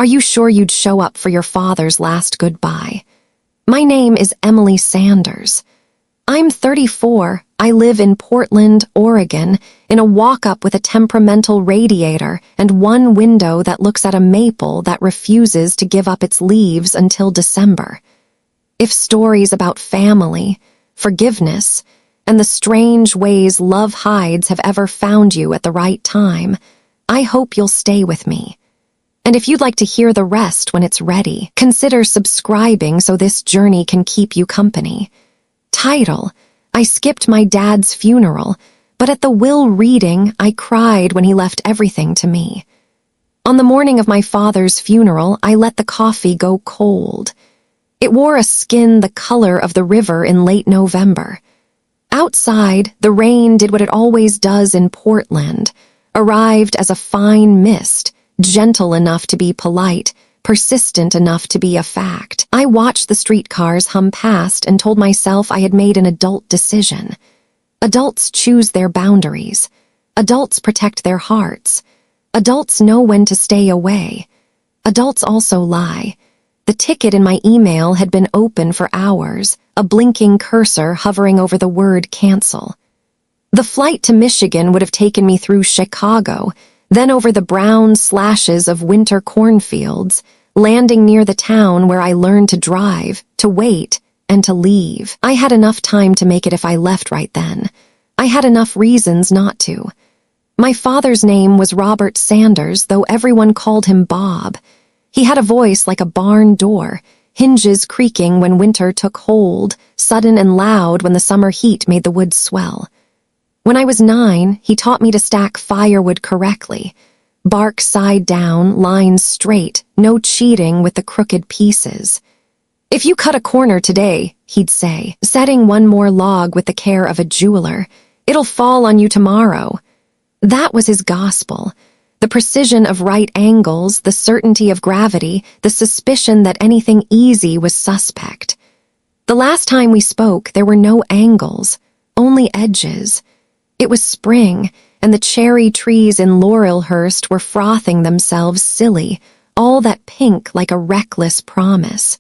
Are you sure you'd show up for your father's last goodbye? My name is Emily Sanders. I'm 34. I live in Portland, Oregon, in a walk-up with a temperamental radiator and one window that looks at a maple that refuses to give up its leaves until December. If stories about family, forgiveness, and the strange ways love hides have ever found you at the right time, I hope you'll stay with me. And if you'd like to hear the rest when it's ready, consider subscribing so this journey can keep you company. Title: I skipped my dad's funeral, but at the will reading, I cried when he left everything to me. On the morning of my father's funeral, I let the coffee go cold. It wore a skin the color of the river in late November. Outside, the rain did what it always does in Portland, arrived as a fine mist, gentle enough to be polite, persistent enough to be a fact. I watched the streetcars hum past and told myself I had made an adult decision. Adults choose their boundaries. Adults protect their hearts. Adults know when to stay away. Adults also lie. The ticket in my email had been open for hours, a blinking cursor hovering over the word cancel. The flight to Michigan would have taken me through Chicago, then over the brown slashes of winter cornfields, landing near the town where I learned to drive, to wait, and to leave. I had enough time to make it if I left right then. I had enough reasons not to. My father's name was Robert Sanders, though everyone called him Bob. He had a voice like a barn door, hinges creaking when winter took hold, sudden and loud when the summer heat made the woods swell. When I was 9, he taught me to stack firewood correctly. Bark side down, lines straight, no cheating with the crooked pieces. If you cut a corner today, he'd say, setting one more log with the care of a jeweler, it'll fall on you tomorrow. That was his gospel. The precision of right angles, the certainty of gravity, the suspicion that anything easy was suspect. The last time we spoke, there were no angles, only edges. It was spring, and the cherry trees in Laurelhurst were frothing themselves silly, all that pink like a reckless promise.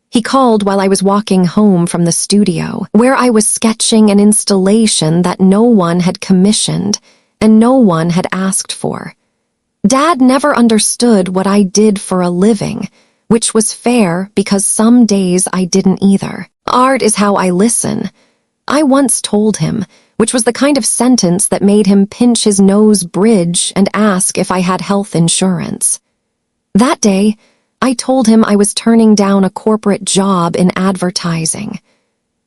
He called while I was walking home from the studio, where I was sketching an installation that no one had commissioned and no one had asked for. Dad never understood what I did for a living, which was fair because some days I didn't either. Art is how I listen. I once told him, which was the kind of sentence that made him pinch his nose bridge and ask if I had health insurance. That day, I told him I was turning down a corporate job in advertising.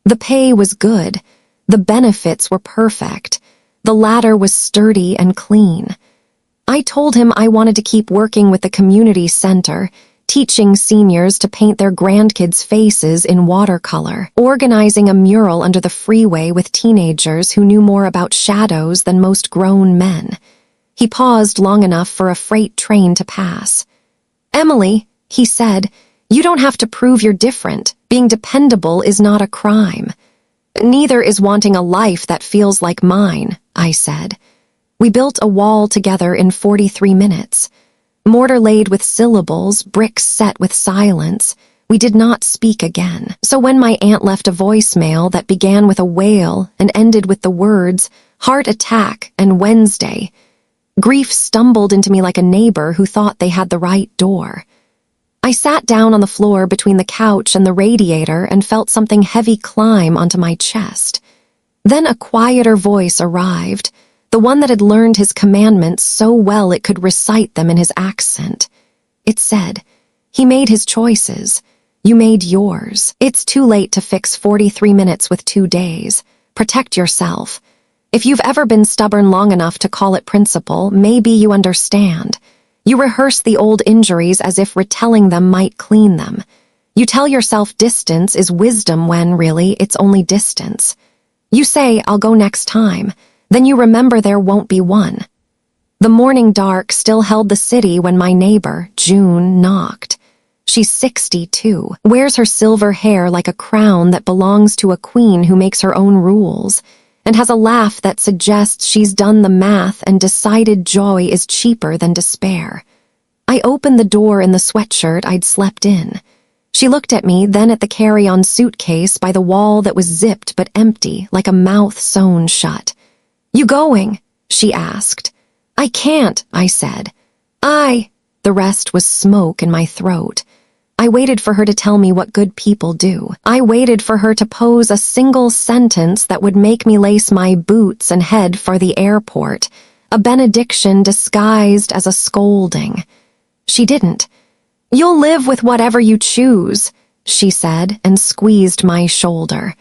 The pay was good. The benefits were perfect. The ladder was sturdy and clean. I told him I wanted to keep working with the community center, teaching seniors to paint their grandkids' faces in watercolor, organizing a mural under the freeway with teenagers who knew more about shadows than most grown men. He paused long enough for a freight train to pass. "Emily," he said, "you don't have to prove you're different. Being dependable is not a crime." "Neither is wanting a life that feels like mine," I said. We built a wall together in 43 minutes. Mortar laid with syllables, bricks set with silence. We did not speak again. So when my aunt left a voicemail that began with a wail and ended with the words, "heart attack" and "Wednesday," grief stumbled into me like a neighbor who thought they had the right door. I sat down on the floor between the couch and the radiator and felt something heavy climb onto my chest. Then a quieter voice arrived, the one that had learned his commandments so well it could recite them in his accent. It said, "He made his choices. You made yours. It's too late to fix 43 minutes with 2 days. Protect yourself. If you've ever been stubborn long enough to call it principle, maybe you understand. You rehearse the old injuries as if retelling them might clean them. You tell yourself distance is wisdom when, really, it's only distance. You say, 'I'll go next time.' Then you remember there won't be one." The morning dark still held the city when my neighbor, June, knocked. She's 62, wears her silver hair like a crown that belongs to a queen who makes her own rules, and has a laugh that suggests she's done the math and decided joy is cheaper than despair. I opened the door in the sweatshirt I'd slept in. She looked at me, then at the carry-on suitcase by the wall that was zipped but empty, like a mouth sewn shut. "You going?" she asked. "I can't," I said. The rest was smoke in my throat. I waited for her to tell me what good people do. I waited for her to pose a single sentence that would make me lace my boots and head for the airport, a benediction disguised as a scolding. She didn't. "You'll live with whatever you choose," she said and squeezed my shoulder.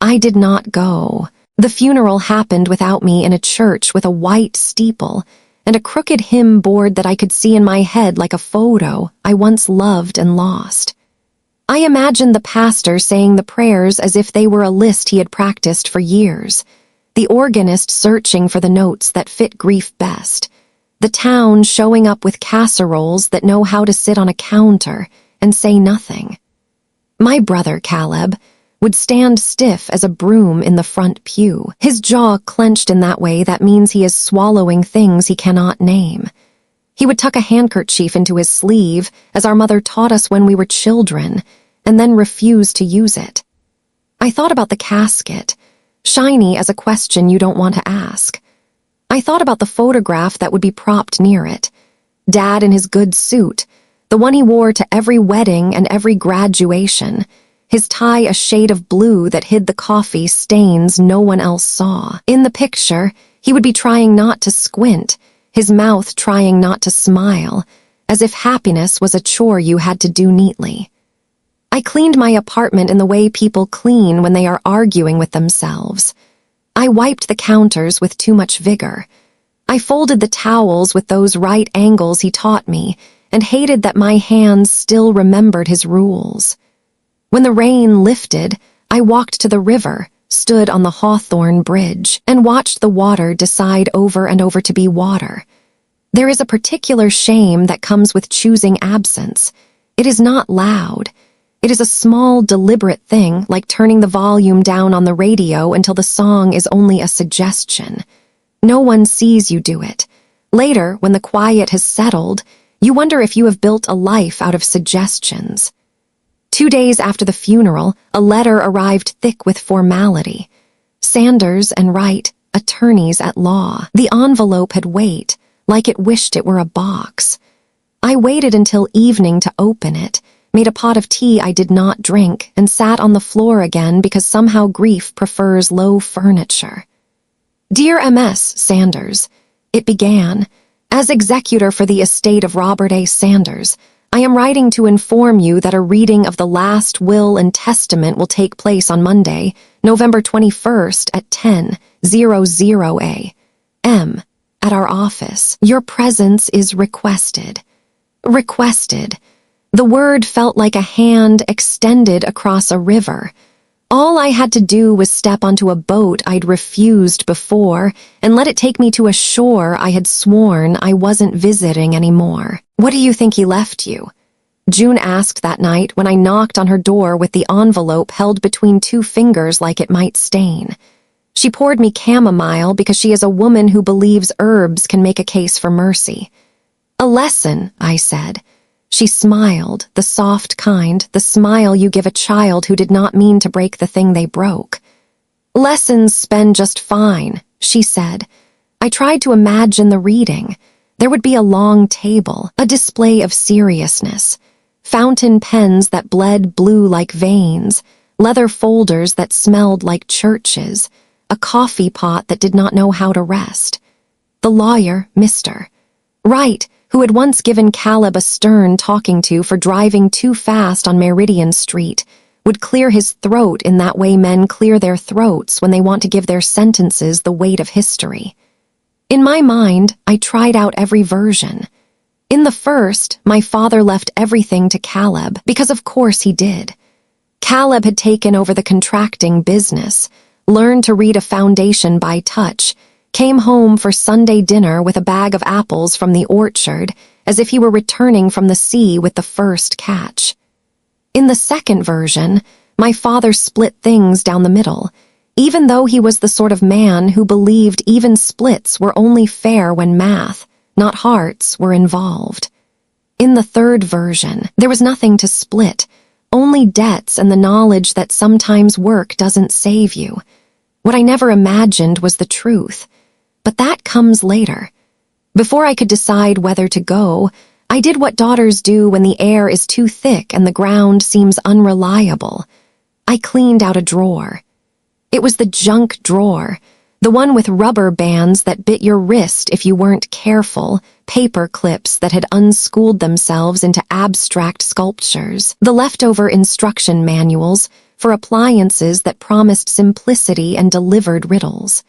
I did not go. The funeral happened without me in a church with a white steeple and a crooked hymn board that I could see in my head like a photo I once loved and lost. I imagined the pastor saying the prayers as if they were a list he had practiced for years, the organist searching for the notes that fit grief best, the town showing up with casseroles that know how to sit on a counter and say nothing. My brother, Caleb, would stand stiff as a broom in the front pew, his jaw clenched in that way that means he is swallowing things he cannot name. He would tuck a handkerchief into his sleeve, as our mother taught us when we were children, and then refuse to use it. I thought about the casket, shiny as a question you don't want to ask. I thought about the photograph that would be propped near it. Dad in his good suit, the one he wore to every wedding and every graduation, his tie a shade of blue that hid the coffee stains no one else saw. In the picture, he would be trying not to squint, his mouth trying not to smile, as if happiness was a chore you had to do neatly. I cleaned my apartment in the way people clean when they are arguing with themselves. I wiped the counters with too much vigor. I folded the towels with those right angles he taught me, and hated that my hands still remembered his rules. When the rain lifted, I walked to the river, stood on the Hawthorne Bridge, and watched the water decide over and over to be water. There is a particular shame that comes with choosing absence. It is not loud. It is a small, deliberate thing, like turning the volume down on the radio until the song is only a suggestion. No one sees you do it. Later, when the quiet has settled, you wonder if you have built a life out of suggestions. 2 days after the funeral, a letter arrived thick with formality. Sanders and Wright, attorneys at law. The envelope had weight, like it wished it were a box. I waited until evening to open it, made a pot of tea I did not drink, and sat on the floor again because somehow grief prefers low furniture. "Dear M.S. Sanders," it began, "as executor for the estate of Robert A. Sanders, I am writing to inform you that a reading of the last will and testament will take place on Monday, November 21st at 10:00 a.m. at our office. Your presence is requested." Requested. The word felt like a hand extended across a river. All I had to do was step onto a boat I'd refused before and let it take me to a shore I had sworn I wasn't visiting anymore. "What do you think he left you?" June asked that night when I knocked on her door with the envelope held between 2 fingers like it might stain. She poured me chamomile because she is a woman who believes herbs can make a case for mercy. "A lesson," I said. She smiled, the soft kind, the smile you give a child who did not mean to break the thing they broke. "Lessons spend just fine," she said. I tried to imagine the reading. There would be a long table, a display of seriousness, fountain pens that bled blue like veins, leather folders that smelled like churches, a coffee pot that did not know how to rest. The lawyer, Mr. Wright, who had once given Caleb a stern talking to for driving too fast on Meridian Street, would clear his throat in that way men clear their throats when they want to give their sentences the weight of history. In my mind, I tried out every version. In the first, my father left everything to Caleb, because of course he did. Caleb had taken over the contracting business, learned to read a foundation by touch, came home for Sunday dinner with a bag of apples from the orchard, as if he were returning from the sea with the first catch. In the second version, my father split things down the middle, even though he was the sort of man who believed even splits were only fair when math, not hearts, were involved. In the third version, there was nothing to split, only debts and the knowledge that sometimes work doesn't save you. What I never imagined was the truth. But that comes later. Before I could decide whether to go, I did what daughters do when the air is too thick and the ground seems unreliable. I cleaned out a drawer. It was the junk drawer, the one with rubber bands that bit your wrist if you weren't careful, paper clips that had unschooled themselves into abstract sculptures, the leftover instruction manuals for appliances that promised simplicity and delivered riddles.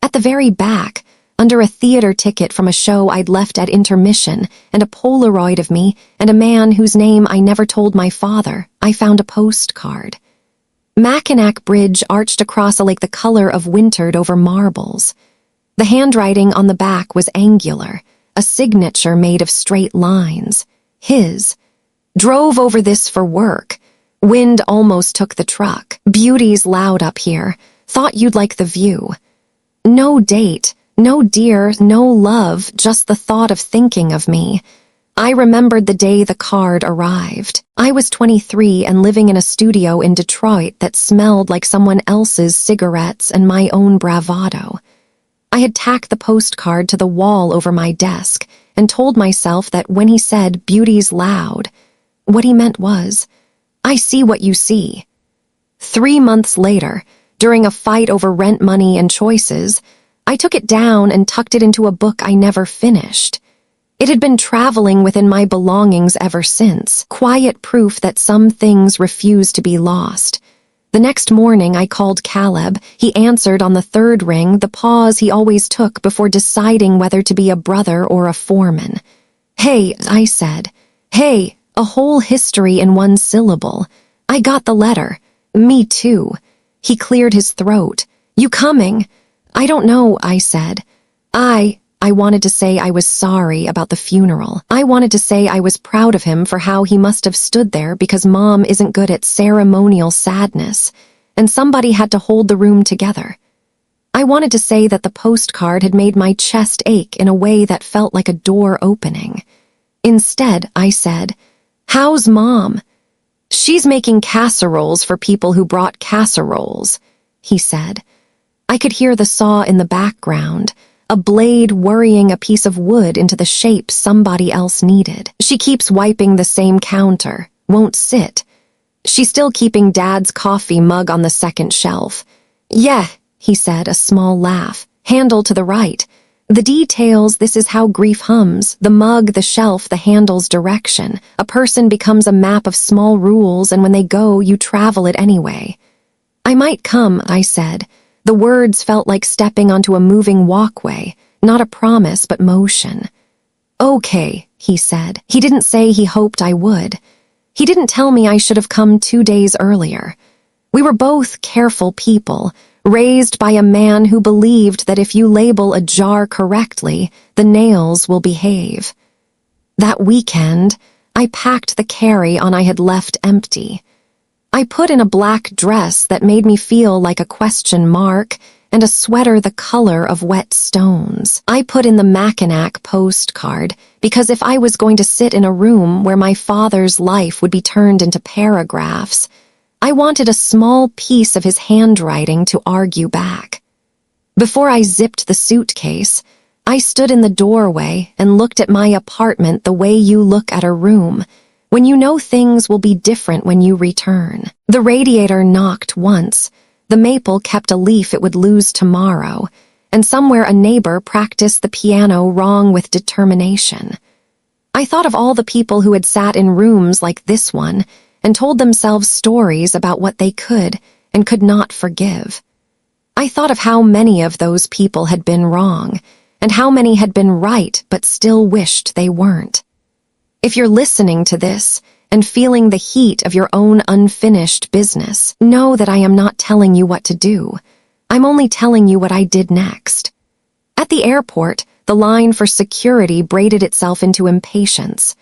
At the very back, under a theater ticket from a show I'd left at intermission and a Polaroid of me and a man whose name I never told my father, I found a postcard. Mackinac Bridge arched across a lake the color of wintered over marbles. The handwriting on the back was angular, a signature made of straight lines. His. Drove over this for work. Wind almost took the truck. Beauty's loud up here. Thought you'd like the view. No date, no dear, no love, just the thought of thinking of me. I remembered the day the card arrived. I was 23 and living in a studio in Detroit that smelled like someone else's cigarettes and my own bravado. I had tacked the postcard to the wall over my desk and told myself that when he said, "Beauty's loud," what he meant was, "I see what you see." 3 months later, during a fight over rent money and choices, I took it down and tucked it into a book I never finished. It had been traveling within my belongings ever since, quiet proof that some things refuse to be lost. The next morning I called Caleb. He answered on the third ring, the pause he always took before deciding whether to be a brother or a foreman. "Hey," I said. "Hey," a whole history in one syllable. "I got the letter." "Me too." He cleared his throat. "You coming?" "I don't know," I said. I wanted to say I was sorry about the funeral. I wanted to say I was proud of him for how he must have stood there because Mom isn't good at ceremonial sadness, and somebody had to hold the room together. I wanted to say that the postcard had made my chest ache in a way that felt like a door opening. Instead, I said, "How's Mom?" "She's making casseroles for people who brought casseroles," he said. I could hear the saw in the background, a blade worrying a piece of wood into the shape somebody else needed. "She keeps wiping the same counter, won't sit. She's still keeping Dad's coffee mug on the second shelf." "Yeah," he said, a small laugh. "Handle to the right. The details, this is how grief hums. The mug, the shelf, the handle's direction. A person becomes a map of small rules, and when they go, you travel it anyway." "I might come," I said. The words felt like stepping onto a moving walkway, not a promise but motion. "Okay," he said. He didn't say he hoped I would. He didn't tell me I should have come 2 days earlier. We were both careful people, raised by a man who believed that if you label a jar correctly, the nails will behave. That weekend, I packed the carry-on I had left empty. I put in a black dress that made me feel like a question mark and a sweater the color of wet stones. I put in the Mackinac postcard because if I was going to sit in a room where my father's life would be turned into paragraphs, I wanted a small piece of his handwriting to argue back. Before I zipped the suitcase, I stood in the doorway and looked at my apartment the way you look at a room, when you know things will be different when you return. The radiator knocked once. The maple kept a leaf it would lose tomorrow, and somewhere a neighbor practiced the piano wrong with determination. I thought of all the people who had sat in rooms like this one and told themselves stories about what they could and could not forgive. I thought of how many of those people had been wrong, and how many had been right but still wished they weren't. If you're listening to this and feeling the heat of your own unfinished business, know that I am not telling you what to do. I'm only telling you what I did next. At the airport, the line for security braided itself into impatience.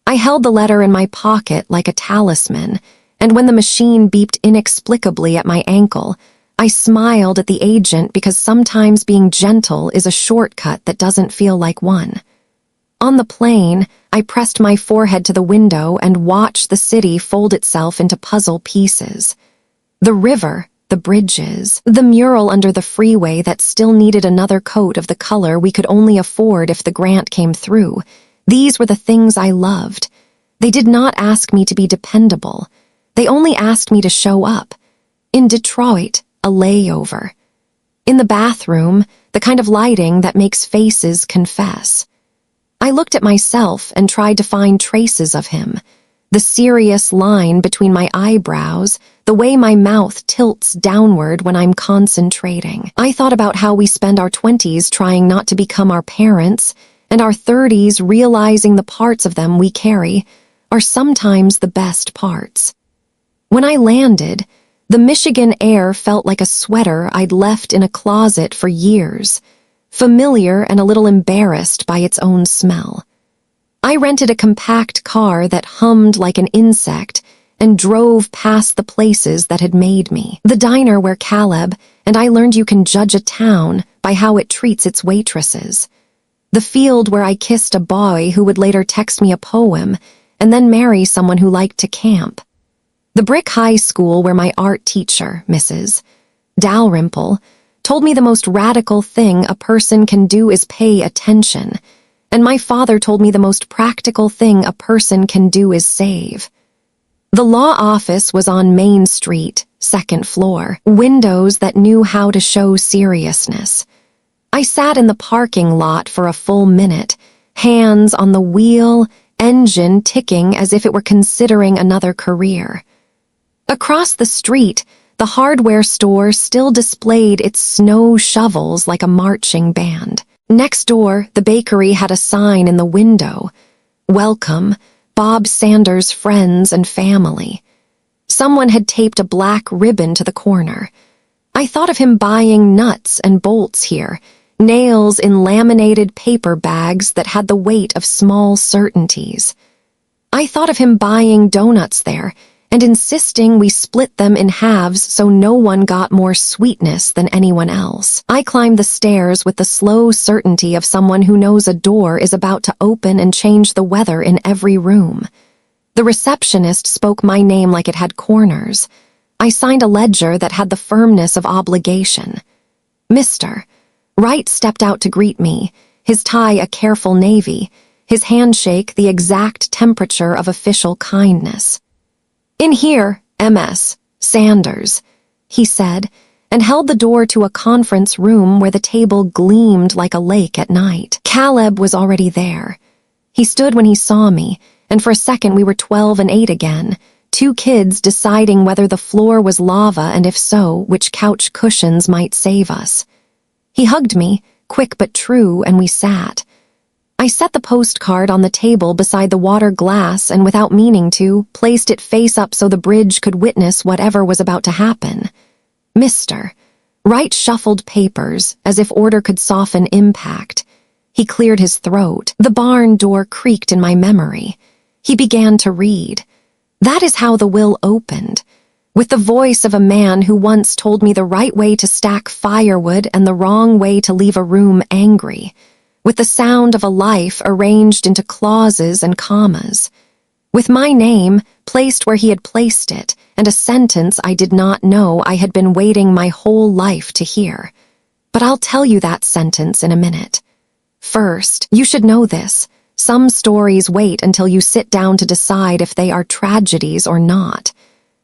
I held the letter in my pocket like a talisman, and when the machine beeped inexplicably at my ankle, I smiled at the agent because sometimes being gentle is a shortcut that doesn't feel like one. On the plane, I pressed my forehead to the window and watched the city fold itself into puzzle pieces. The river, the bridges, the mural under the freeway that still needed another coat of the color we could only afford if the grant came through. These were the things I loved. They did not ask me to be dependable. They only asked me to show up. In Detroit, a layover. In the bathroom, the kind of lighting that makes faces confess. I looked at myself and tried to find traces of him. The serious line between my eyebrows, the way my mouth tilts downward when I'm concentrating. I thought about how we spend our 20s trying not to become our parents, and our 30s realizing the parts of them we carry are sometimes the best parts. When I landed, the Michigan air felt like a sweater I'd left in a closet for years, familiar and a little embarrassed by its own smell. I rented a compact car that hummed like an insect and drove past the places that had made me. The diner where Caleb and I learned you can judge a town by how it treats its waitresses. The field where I kissed a boy who would later text me a poem and then marry someone who liked to camp. The brick high school where my art teacher, Mrs. Dalrymple, told me the most radical thing a person can do is pay attention, and my father told me the most practical thing a person can do is save. The law office was on Main Street, second floor, windows that knew how to show seriousness. I sat in the parking lot for a full minute, hands on the wheel, engine ticking as if it were considering another career. Across the street, the hardware store still displayed its snow shovels like a marching band. Next door, the bakery had a sign in the window, "Welcome, Bob Sanders' friends and family." Someone had taped a black ribbon to the corner. I thought of him buying nuts and bolts here, nails in laminated paper bags that had the weight of small certainties. I thought of him buying donuts there and insisting we split them in halves so no one got more sweetness than anyone else. I climbed the stairs with the slow certainty of someone who knows a door is about to open and change the weather in every room. The receptionist spoke my name like it had corners. I signed a ledger that had the firmness of obligation. "Mr." Wright stepped out to greet me, his tie a careful navy, his handshake the exact temperature of official kindness. "In here, MS. Sanders," he said, and held the door to a conference room where the table gleamed like a lake at night. Caleb was already there. He stood when he saw me, and for a second we were 12 and 8 again, two kids deciding whether the floor was lava and if so, which couch cushions might save us. He hugged me, quick but true, and we sat. I set the postcard on the table beside the water glass and, without meaning to, placed it face up so the bridge could witness whatever was about to happen. "Mr." Wright shuffled papers, as if order could soften impact. He cleared his throat. The barn door creaked in my memory. He began to read. That is how the will opened, with the voice of a man who once told me the right way to stack firewood and the wrong way to leave a room angry, with the sound of a life arranged into clauses and commas, with my name placed where he had placed it, and a sentence I did not know I had been waiting my whole life to hear. But I'll tell you that sentence in a minute. First, you should know this. Some stories wait until you sit down to decide if they are tragedies or not.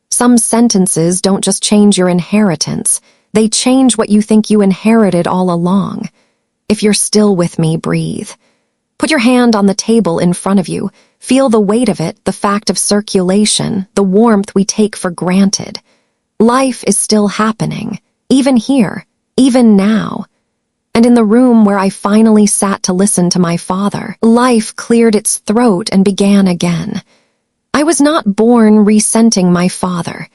Some sentences don't just change your inheritance, they change what you think you inherited all along. If you're still with me, breathe. Put your hand on the table in front of you. Feel the weight of it, the fact of circulation, the warmth we take for granted. Life is still happening, even here, even now. And in the room where I finally sat to listen to my father, life cleared its throat and began again. I was not born resenting my father.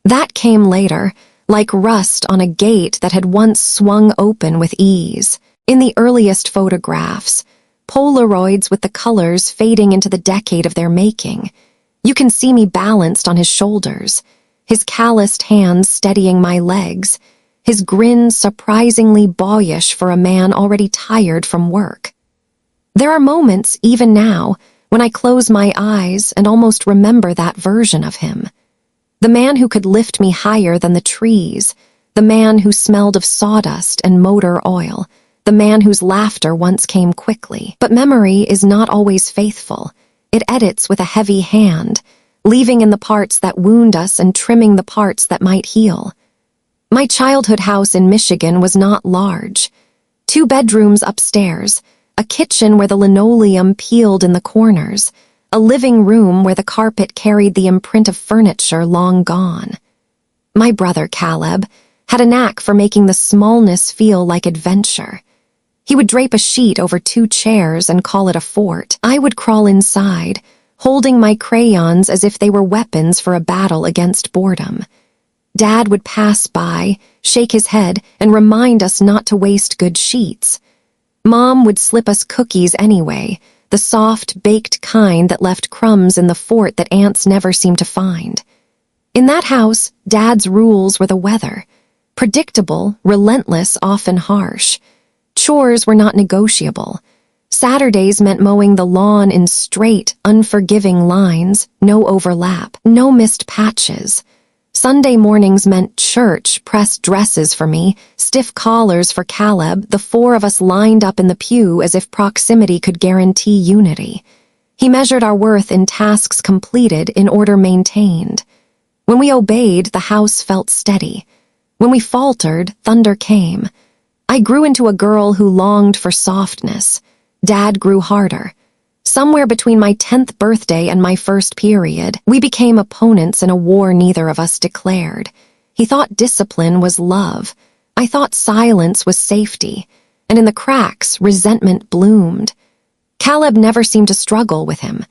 That came later, like rust on a gate that had once swung open with ease. In the earliest photographs, Polaroids with the colors fading into the decade of their making, you can see me balanced on his shoulders, his calloused hands steadying my legs, his grin surprisingly boyish for a man already tired from work. There are moments, even now, when I close my eyes and almost remember that version of him. The man who could lift me higher than the trees, the man who smelled of sawdust and motor oil, the man whose laughter once came quickly. But memory is not always faithful. It edits with a heavy hand, leaving in the parts that wound us and trimming the parts that might heal. My childhood house in Michigan was not large. 2 bedrooms upstairs, a kitchen where the linoleum peeled in the corners, a living room where the carpet carried the imprint of furniture long gone. My brother Caleb had a knack for making the smallness feel like adventure. He would drape a sheet over 2 chairs and call it a fort. I would crawl inside, holding my crayons as if they were weapons for a battle against boredom. Dad would pass by, shake his head, and remind us not to waste good sheets. Mom would slip us cookies anyway, the soft, baked kind that left crumbs in the fort that ants never seemed to find. In that house, Dad's rules were the weather. Predictable, relentless, often harsh. Chores were not negotiable. Saturdays meant mowing the lawn in straight, unforgiving lines, no overlap, no missed patches. Sunday mornings meant church, pressed dresses for me, stiff collars for Caleb, the 4 of us lined up in the pew as if proximity could guarantee unity. He measured our worth in tasks completed, in order maintained. When we obeyed, the house felt steady. When we faltered, thunder came. I grew into a girl who longed for softness. Dad grew harder. Somewhere between my 10th birthday and my first period, we became opponents in a war neither of us declared. He thought discipline was love. I thought silence was safety. And in the cracks, resentment bloomed. Caleb never seemed to struggle with him.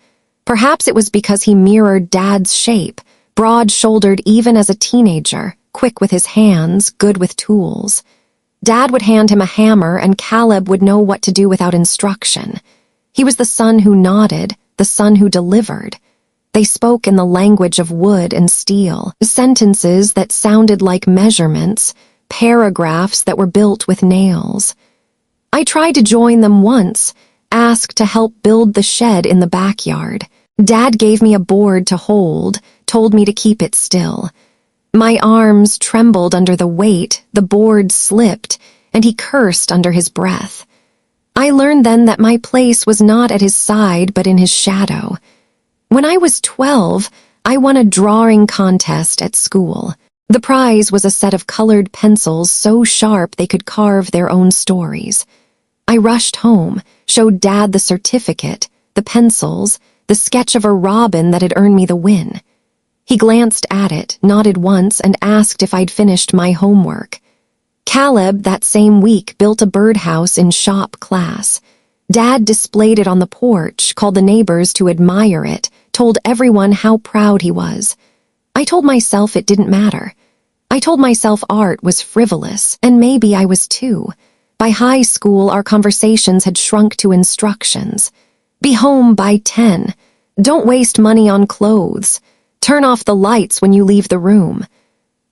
Perhaps it was because he mirrored Dad's shape, broad-shouldered even as a teenager, quick with his hands, good with tools. Dad would hand him a hammer and Caleb would know what to do without instruction. He was the son who nodded, the son who delivered. They spoke in the language of wood and steel, sentences that sounded like measurements, paragraphs that were built with nails. I tried to join them once, asked to help build the shed in the backyard. Dad gave me a board to hold, told me to keep it still. My arms trembled under the weight, the board slipped, and he cursed under his breath. I learned then that my place was not at his side but in his shadow. When I was 12, I won a drawing contest at school. The prize was a set of colored pencils so sharp they could carve their own stories. I rushed home, showed Dad the certificate, the pencils, the sketch of a robin that had earned me the win. He glanced at it, nodded once, and asked if I'd finished my homework. Caleb, that same week, built a birdhouse in shop class. Dad displayed it on the porch, called the neighbors to admire it, told everyone how proud he was. I told myself it didn't matter. I told myself art was frivolous, and maybe I was too. By high school, our conversations had shrunk to instructions. Be home by 10. Don't waste money on clothes. Turn off the lights when you leave the room.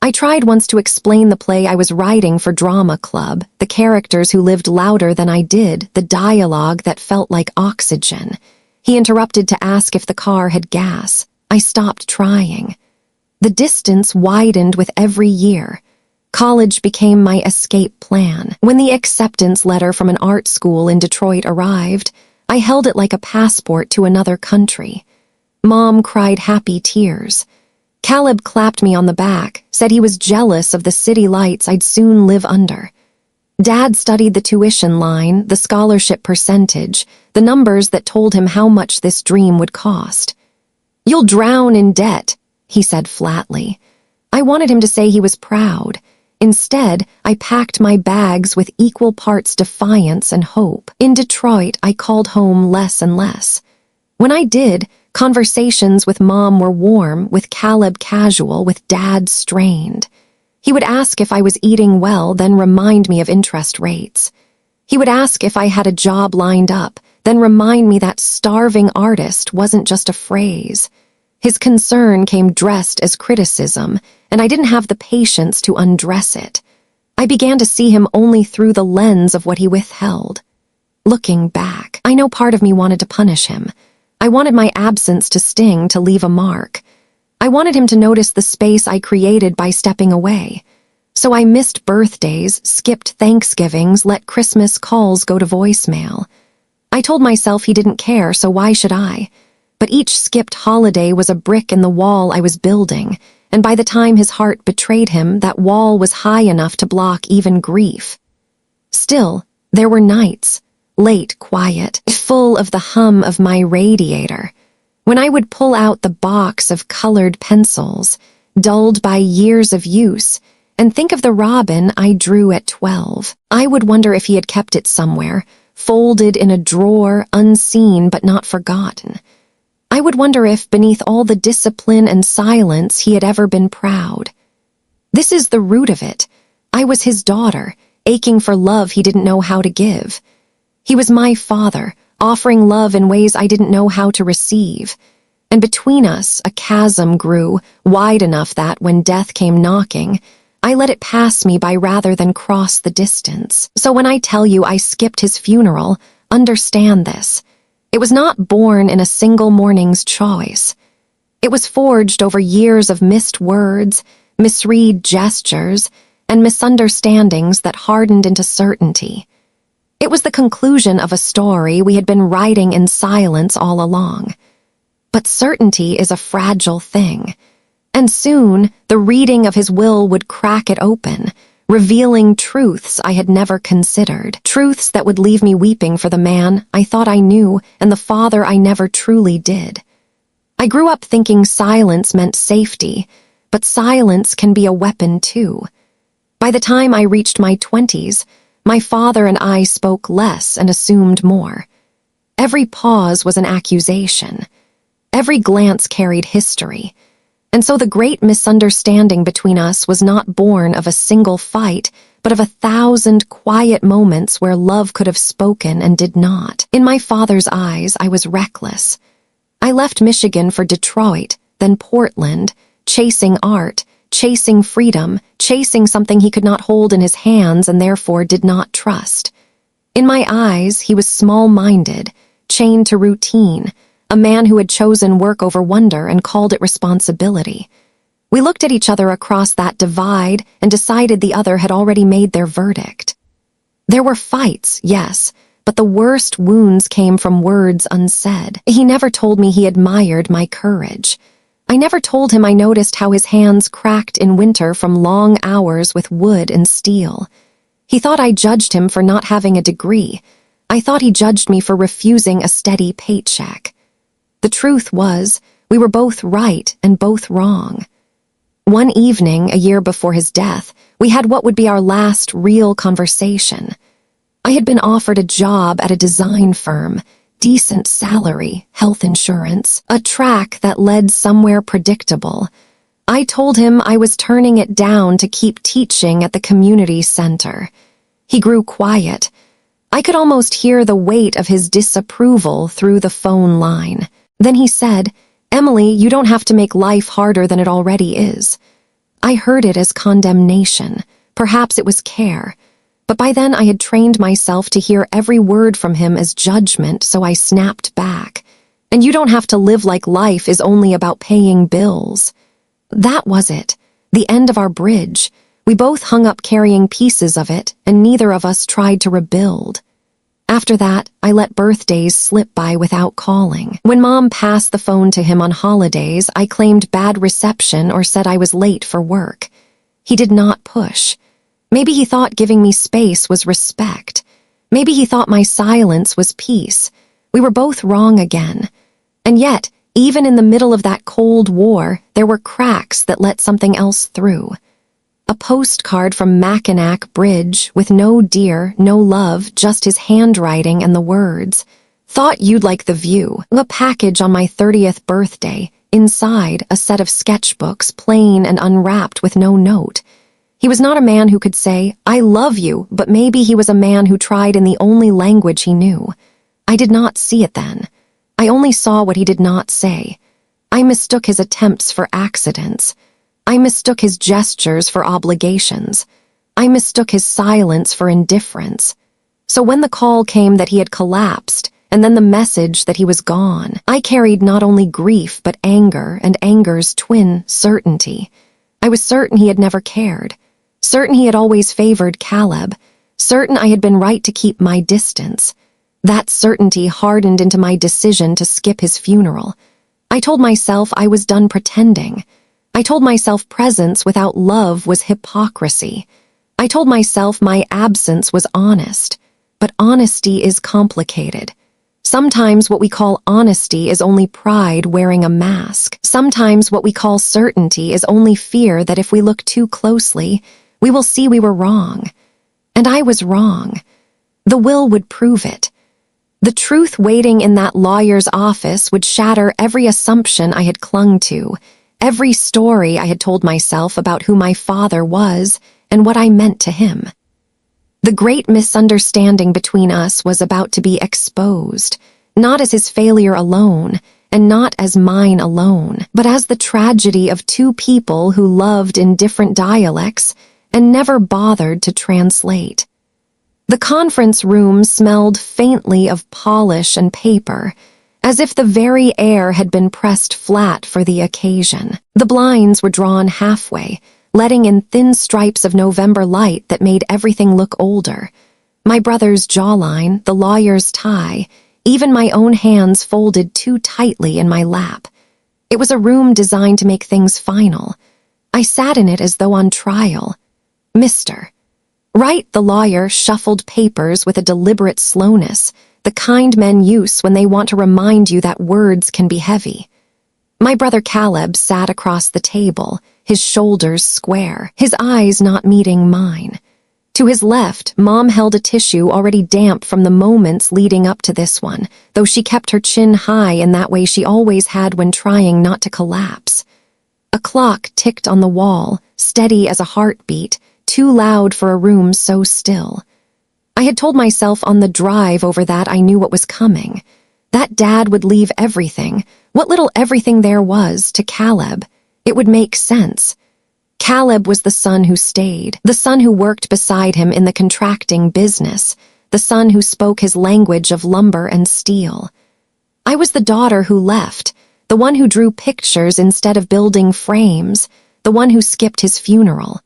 I tried once to explain the play I was writing for drama club, the characters who lived louder than I did, the dialogue that felt like oxygen. He interrupted to ask if the car had gas. I stopped trying. The distance widened with every year. College became my escape plan. When the acceptance letter from an art school in Detroit arrived, I held it like a passport to another country. Mom cried happy tears. Caleb clapped me on the back, said he was jealous of the city lights I'd soon live under. Dad studied the tuition line, the scholarship percentage, the numbers that told him how much this dream would cost. "You'll drown in debt," he said flatly. I wanted him to say he was proud. Instead, I packed my bags with equal parts defiance and hope. In Detroit, I called home less and less. When I did, conversations with Mom were warm, with Caleb casual, with Dad strained. He would ask if I was eating well, then remind me of interest rates. He would ask if I had a job lined up, then remind me that starving artist wasn't just a phrase. His concern came dressed as criticism, and I didn't have the patience to undress it. I began to see him only through the lens of what he withheld. Looking back, I know part of me wanted to punish him. I wanted my absence to sting, to leave a mark. I wanted him to notice the space I created by stepping away. So I missed birthdays, skipped Thanksgivings, let Christmas calls go to voicemail. I told myself he didn't care, so why should I? But each skipped holiday was a brick in the wall I was building, and by the time his heart betrayed him, that wall was high enough to block even grief. Still, there were nights, late, quiet, full of the hum of my radiator, when I would pull out the box of colored pencils, dulled by years of use, and think of the Robin I drew at 12. I would wonder if he had kept it somewhere, folded in a drawer, unseen but not forgotten. I would wonder if, beneath all the discipline and silence, he had ever been proud. This is the root of it. I was his daughter, aching for love he didn't know how to give. He was my father, offering love in ways I didn't know how to receive. And between us, a chasm grew, wide enough that, when death came knocking, I let it pass me by rather than cross the distance. So when I tell you I skipped his funeral, understand this. It was not born in a single morning's choice. It was forged over years of missed words, misread gestures, and misunderstandings that hardened into certainty. It was the conclusion of a story we had been writing in silence all along. But certainty is a fragile thing, and soon the reading of his will would crack it open, revealing truths I had never considered, truths that would leave me weeping for the man I thought I knew and the father I never truly did. I grew up thinking silence meant safety, but silence can be a weapon too. By the time I reached my 20s, my father and I spoke less and assumed more. Every pause was an accusation. Every glance carried history. And so the great misunderstanding between us was not born of a single fight, but of 1,000 quiet moments where love could have spoken and did not. In my father's eyes, I was reckless. I left Michigan for Detroit, then Portland, chasing art, chasing freedom, chasing something he could not hold in his hands and therefore did not trust. In my eyes, he was small-minded, chained to routine, a man who had chosen work over wonder and called it responsibility. We looked at each other across that divide and decided the other had already made their verdict. There were fights, yes, but the worst wounds came from words unsaid. He never told me he admired my courage. I never told him I noticed how his hands cracked in winter from long hours with wood and steel. He thought I judged him for not having a degree. I thought he judged me for refusing a steady paycheck. The truth was, we were both right and both wrong. One evening, a year before his death, we had what would be our last real conversation. I had been offered a job at a design firm, decent salary, health insurance, a track that led somewhere predictable. I told him I was turning it down to keep teaching at the community center. He grew quiet. I could almost hear the weight of his disapproval through the phone line. Then he said, "Emily, you don't have to make life harder than it already is." I heard it as condemnation. Perhaps it was care. But by then I had trained myself to hear every word from him as judgment, so I snapped back. "And you don't have to live like life is only about paying bills." That was it. The end of our bridge. We both hung up carrying pieces of it, and neither of us tried to rebuild. After that, I let birthdays slip by without calling. When Mom passed the phone to him on holidays, I claimed bad reception or said I was late for work. He did not push. Maybe he thought giving me space was respect. Maybe he thought my silence was peace. We were both wrong again. And yet, even in the middle of that Cold War, there were cracks that let something else through. A postcard from Mackinac Bridge with no dear, no love, just his handwriting and the words, "Thought you'd like the view." A package on my 30th birthday, inside a set of sketchbooks, plain and unwrapped with no note. He was not a man who could say, "I love you," but maybe he was a man who tried in the only language he knew. I did not see it then. I only saw what he did not say. I mistook his attempts for accidents. I mistook his gestures for obligations. I mistook his silence for indifference. So when the call came that he had collapsed, and then the message that he was gone. I carried not only grief but anger, and anger's twin, certainty. I was certain he had never cared, certain he had always favored Caleb, certain I had been right to keep my distance. That certainty hardened into my decision to skip his funeral. I told myself I was done pretending. I told myself presence without love was hypocrisy. I told myself my absence was honest. But honesty is complicated. Sometimes what we call honesty is only pride wearing a mask. Sometimes what we call certainty is only fear that if we look too closely, we will see we were wrong. And I was wrong. The will would prove it. The truth waiting in that lawyer's office would shatter every assumption I had clung to, every story I had told myself about who my father was and what I meant to him. The great misunderstanding between us was about to be exposed, not as his failure alone, and not as mine alone, but as the tragedy of two people who loved in different dialects and never bothered to translate. The conference room smelled faintly of polish and paper, as if the very air had been pressed flat for the occasion. The blinds were drawn halfway, letting in thin stripes of November light that made everything look older. My brother's jawline, the lawyer's tie, even my own hands folded too tightly in my lap. It was a room designed to make things final. I sat in it as though on trial. Mr. Wright, the lawyer, shuffled papers with a deliberate slowness, the kind men use when they want to remind you that words can be heavy. My brother Caleb sat across the table, his shoulders square, his eyes not meeting mine. To his left, Mom held a tissue already damp from the moments leading up to this one, though she kept her chin high in that way she always had when trying not to collapse. A clock ticked on the wall, steady as a heartbeat, too loud for a room so still. I had told myself on the drive over that I knew what was coming. That Dad would leave everything, what little everything there was, to Caleb. It would make sense. Caleb was the son who stayed, the son who worked beside him in the contracting business, the son who spoke his language of lumber and steel. I was the daughter who left, the one who drew pictures instead of building frames, the one who skipped his funeral.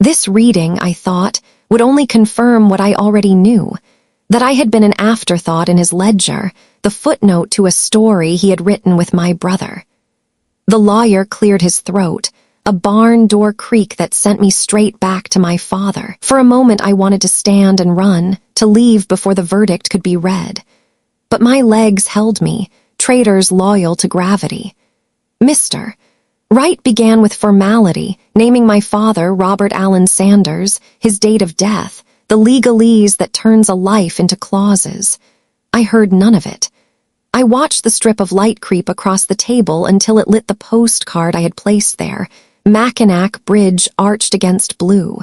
This reading, I thought, would only confirm what I already knew, that I had been an afterthought in his ledger, the footnote to a story he had written with my brother. The lawyer cleared his throat, a barn door creak that sent me straight back to my father. For a moment I wanted to stand and run, to leave before the verdict could be read. But my legs held me, traitors loyal to gravity. Mr. Wright began with formality, naming my father Robert Allen Sanders, his date of death, the legalese that turns a life into clauses. I heard none of it. I watched the strip of light creep across the table until it lit the postcard I had placed there, Mackinac Bridge arched against blue.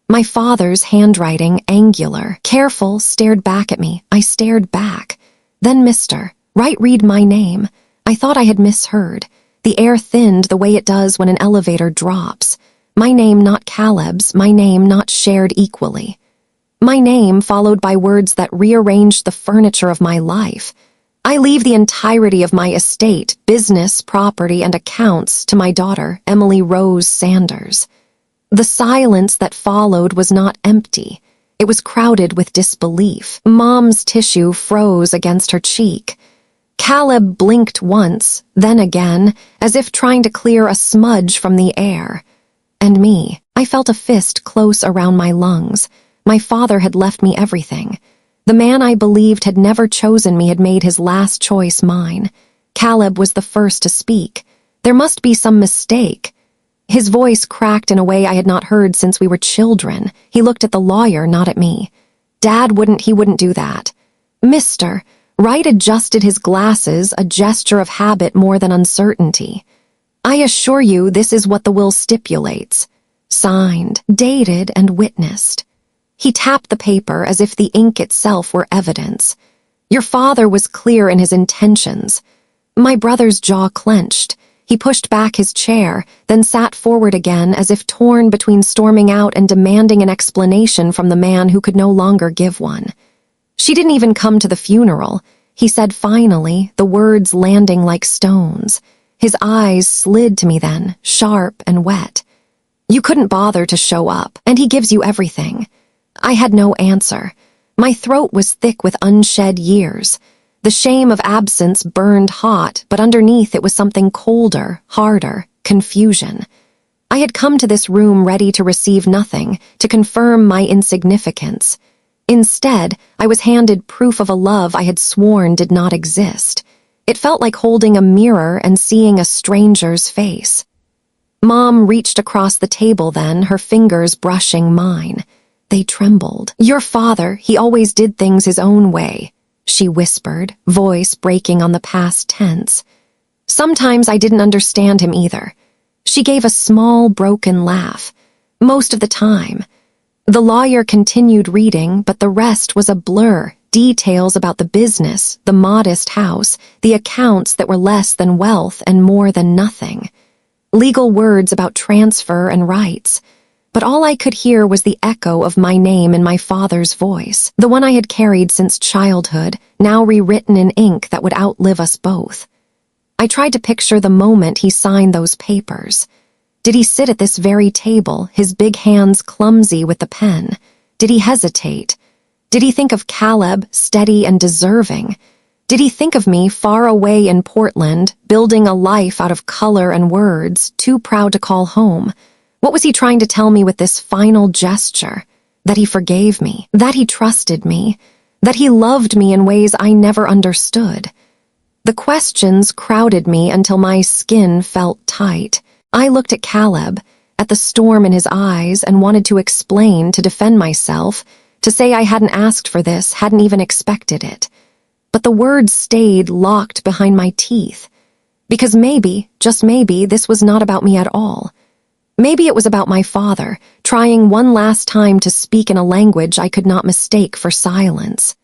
My father's handwriting, angular, careful, stared back at me. I stared back. Then Mr. Wright read my name. I thought I had misheard. The air thinned the way it does when an elevator drops. My name not Caleb's, my name not shared equally. My name followed by words that rearranged the furniture of my life. I leave the entirety of my estate, business, property, and accounts to my daughter, Emily Rose Sanders. The silence that followed was not empty. It was crowded with disbelief. Mom's tissue froze against her cheek. Caleb blinked once, then again, as if trying to clear a smudge from the air. And me, I felt a fist close around my lungs. My father had left me everything. The man I believed had never chosen me had made his last choice mine. Caleb was the first to speak. There must be some mistake. His voice cracked in a way I had not heard since we were children. He looked at the lawyer, not at me. Dad wouldn't do that. Mr. Wright adjusted his glasses, a gesture of habit more than uncertainty. I assure you this is what the will stipulates. Signed, dated, and witnessed. He tapped the paper as if the ink itself were evidence. Your father was clear in his intentions. My brother's jaw clenched. He pushed back his chair, then sat forward again as if torn between storming out and demanding an explanation from the man who could no longer give one. She didn't even come to the funeral. he said finally, the words landing like stones. His eyes slid to me then, sharp and wet. You couldn't bother to show up, and he gives you everything. I had no answer. My throat was thick with unshed years. The shame of absence burned hot, but underneath it was something colder, harder, confusion. I had come to this room ready to receive nothing, to confirm my insignificance. Instead, I was handed proof of a love I had sworn did not exist. It felt like holding a mirror and seeing a stranger's face. Mom reached across the table then, her fingers brushing mine. They trembled. Your father, he always did things his own way, she whispered, voice breaking on the past tense. Sometimes I didn't understand him either. She gave a small, broken laugh. Most of the time. The lawyer continued reading, but the rest was a blur. Details about the business, the modest house, the accounts that were less than wealth and more than nothing. Legal words about transfer and rights. But all I could hear was the echo of my name in my father's voice, the one I had carried since childhood, now rewritten in ink that would outlive us both. I tried to picture the moment he signed those papers. Did he sit at this very table, his big hands clumsy with the pen? Did he hesitate? Did he think of Caleb, steady and deserving? Did he think of me far away in Portland, building a life out of color and words, too proud to call home? What was he trying to tell me with this final gesture? That he forgave me, that he trusted me, that he loved me in ways I never understood. The questions crowded me until my skin felt tight. I looked at Caleb, at the storm in his eyes, and wanted to explain, to defend myself, to say I hadn't asked for this, hadn't even expected it. But the words stayed locked behind my teeth. Because maybe, just maybe, this was not about me at all. Maybe it was about my father, trying one last time to speak in a language I could not mistake for silence.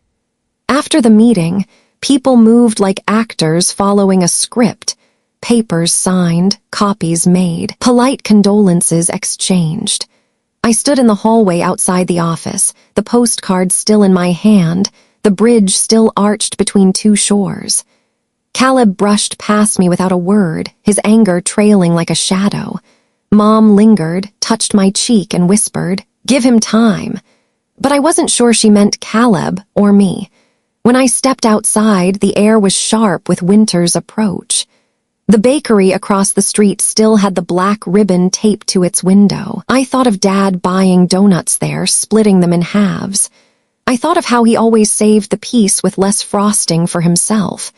After the meeting, people moved like actors following a script. Papers signed, copies made, polite condolences exchanged. I stood in the hallway outside the office, the postcard still in my hand, the bridge still arched between two shores. Caleb brushed past me without a word, his anger trailing like a shadow. Mom lingered, touched my cheek and whispered, "Give him time." But I wasn't sure she meant Caleb or me. When I stepped outside, the air was sharp with winter's approach. The bakery across the street still had the black ribbon taped to its window. I thought of Dad buying donuts there, splitting them in halves. I thought of how he always saved the piece with less frosting for himself.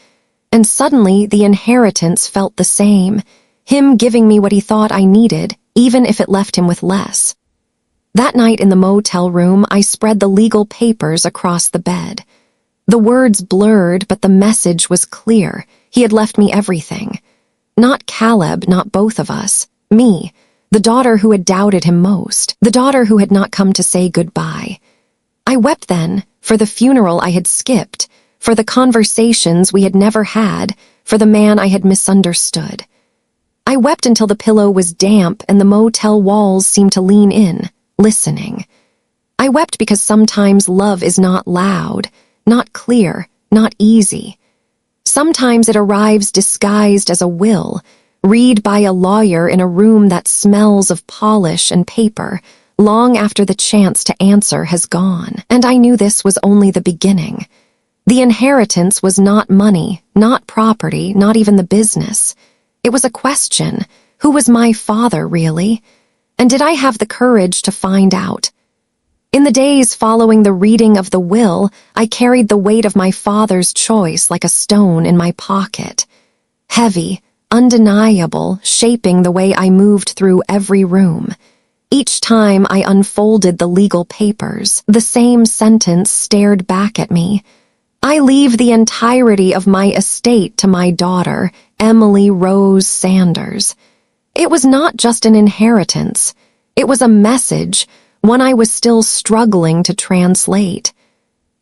And suddenly, the inheritance felt the same. Him giving me what he thought I needed, even if it left him with less. That night in the motel room, I spread the legal papers across the bed. The words blurred, but the message was clear. He had left me everything. Not Caleb, not both of us. Me, the daughter who had doubted him most, the daughter who had not come to say goodbye. I wept then, for the funeral I had skipped, for the conversations we had never had, for the man I had misunderstood. I wept until the pillow was damp and the motel walls seemed to lean in, listening. I wept because sometimes love is not loud, not clear, not easy. Sometimes it arrives disguised as a will, read by a lawyer in a room that smells of polish and paper, long after the chance to answer has gone. And I knew this was only the beginning. The inheritance was not money, not property, not even the business. It was a question. Who was my father, really? And did I have the courage to find out? In the days following the reading of the will, I carried the weight of my father's choice like a stone in my pocket. Heavy, undeniable, shaping the way I moved through every room. Each time I unfolded the legal papers, the same sentence stared back at me. I leave the entirety of my estate to my daughter, Emily Rose Sanders. It was not just an inheritance. It was a message, one I was still struggling to translate.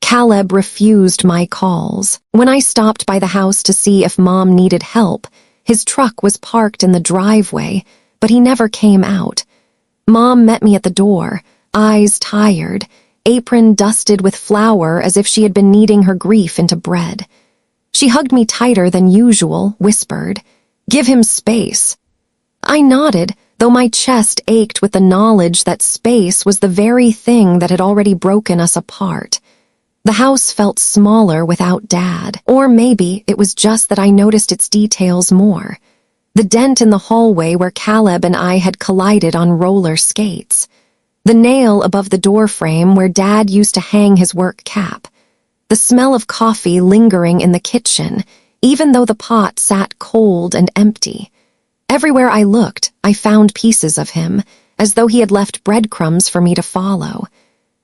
Caleb refused my calls. When I stopped by the house to see if Mom needed help, his truck was parked in the driveway, but he never came out. Mom met me at the door, eyes tired, apron dusted with flour as if she had been kneading her grief into bread. She hugged me tighter than usual, whispered, "Give him space." I nodded, though my chest ached with the knowledge that space was the very thing that had already broken us apart. The house felt smaller without Dad, or maybe it was just that I noticed its details more. The dent in the hallway where Caleb and I had collided on roller skates. The nail above the doorframe where Dad used to hang his work cap. The smell of coffee lingering in the kitchen, even though the pot sat cold and empty. Everywhere I looked, I found pieces of him, as though he had left breadcrumbs for me to follow.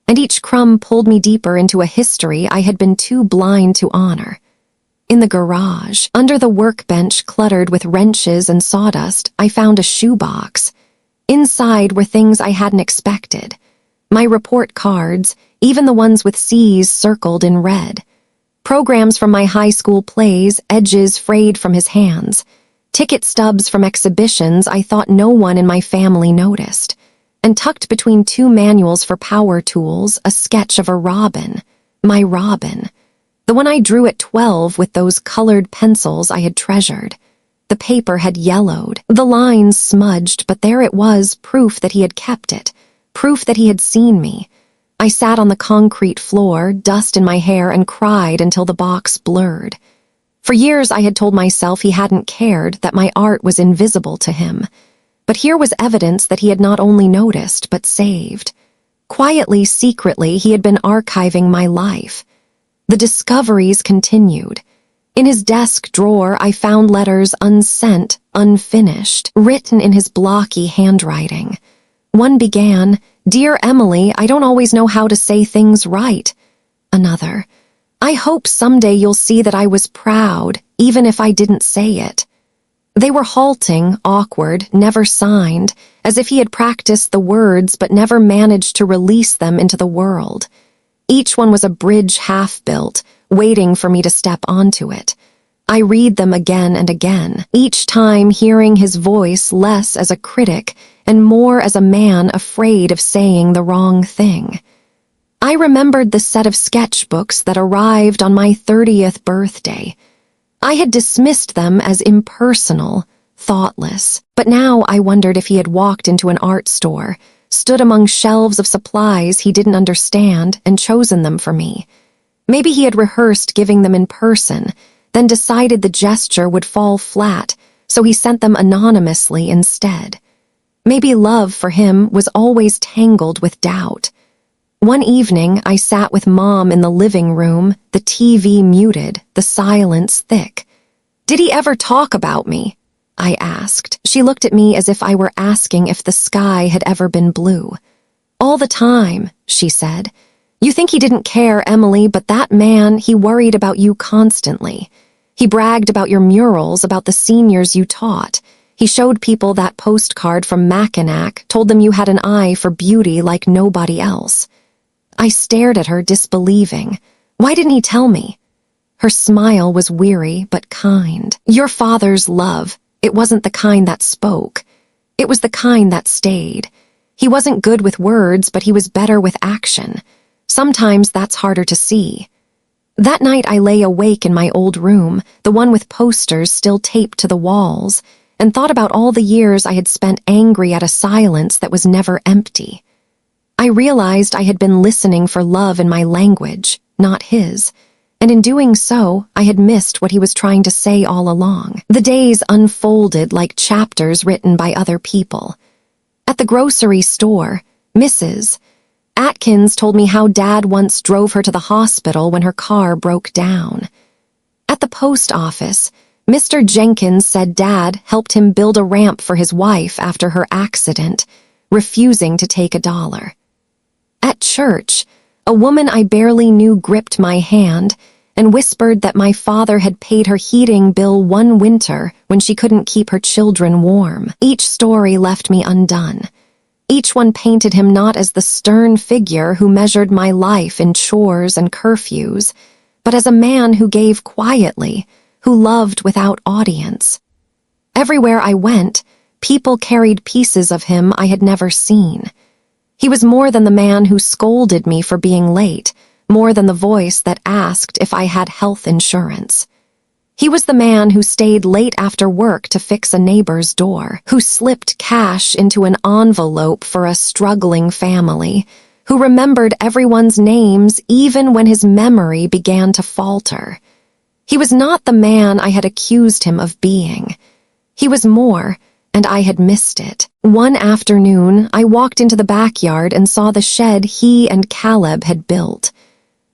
And each crumb pulled me deeper into a history I had been too blind to honor. In the garage, under the workbench cluttered with wrenches and sawdust, I found a shoebox. Inside were things I hadn't expected. My report cards, even the ones with C's circled in red. Programs from my high school plays, edges frayed from his hands. Ticket stubs from exhibitions I thought no one in my family noticed. And tucked between two manuals for power tools, a sketch of a robin. My robin. The one I drew at 12 with those colored pencils I had treasured. The paper had yellowed, the lines smudged, but there it was, proof that he had kept it, proof that he had seen me. I sat on the concrete floor, dust in my hair, and cried until the box blurred. For years I had told myself he hadn't cared, that my art was invisible to him. But here was evidence that he had not only noticed, but saved. Quietly, secretly, he had been archiving my life. The discoveries continued. In his desk drawer, I found letters unsent, unfinished, written in his blocky handwriting. One began, "Dear Emily, I don't always know how to say things right." Another, "I hope someday you'll see that I was proud, even if I didn't say it." They were halting, awkward, never signed, as if he had practiced the words but never managed to release them into the world. Each one was a bridge half-built, waiting for me to step onto it. I read them again and again, each time hearing his voice less as a critic and more as a man afraid of saying the wrong thing. I remembered the set of sketchbooks that arrived on my 30th birthday. I had dismissed them as impersonal, thoughtless, but now I wondered if he had walked into an art store, stood among shelves of supplies he didn't understand, and chosen them for me. Maybe he had rehearsed giving them in person, then decided the gesture would fall flat, so he sent them anonymously instead. Maybe love for him was always tangled with doubt. One evening, I sat with Mom in the living room, the TV muted, the silence thick. "Did he ever talk about me?" I asked. She looked at me as if I were asking if the sky had ever been blue. "All the time," she said. "You think he didn't care, Emily, but that man, he worried about you constantly. He bragged about your murals, about the seniors you taught. He showed people that postcard from Mackinac, told them you had an eye for beauty like nobody else." I stared at her, disbelieving. Why didn't he tell me? Her smile was weary but kind. "Your father's love. It wasn't the kind that spoke. It was the kind that stayed. He wasn't good with words, but he was better with action. Sometimes that's harder to see." That night I lay awake in my old room, the one with posters still taped to the walls, and thought about all the years I had spent angry at a silence that was never empty. I realized I had been listening for love in my language, not his, and in doing so, I had missed what he was trying to say all along. The days unfolded like chapters written by other people. At the grocery store, Mrs. Atkins told me how Dad once drove her to the hospital when her car broke down. At the post office, Mr. Jenkins said Dad helped him build a ramp for his wife after her accident, refusing to take $1. At church, a woman I barely knew gripped my hand and whispered that my father had paid her heating bill one winter when she couldn't keep her children warm. Each story left me undone. Each one painted him not as the stern figure who measured my life in chores and curfews, but as a man who gave quietly, who loved without audience. Everywhere I went, people carried pieces of him I had never seen. He was more than the man who scolded me for being late, more than the voice that asked if I had health insurance. He was the man who stayed late after work to fix a neighbor's door, who slipped cash into an envelope for a struggling family, who remembered everyone's names even when his memory began to falter. He was not the man I had accused him of being. He was more, and I had missed it. One afternoon, I walked into the backyard and saw the shed he and Caleb had built.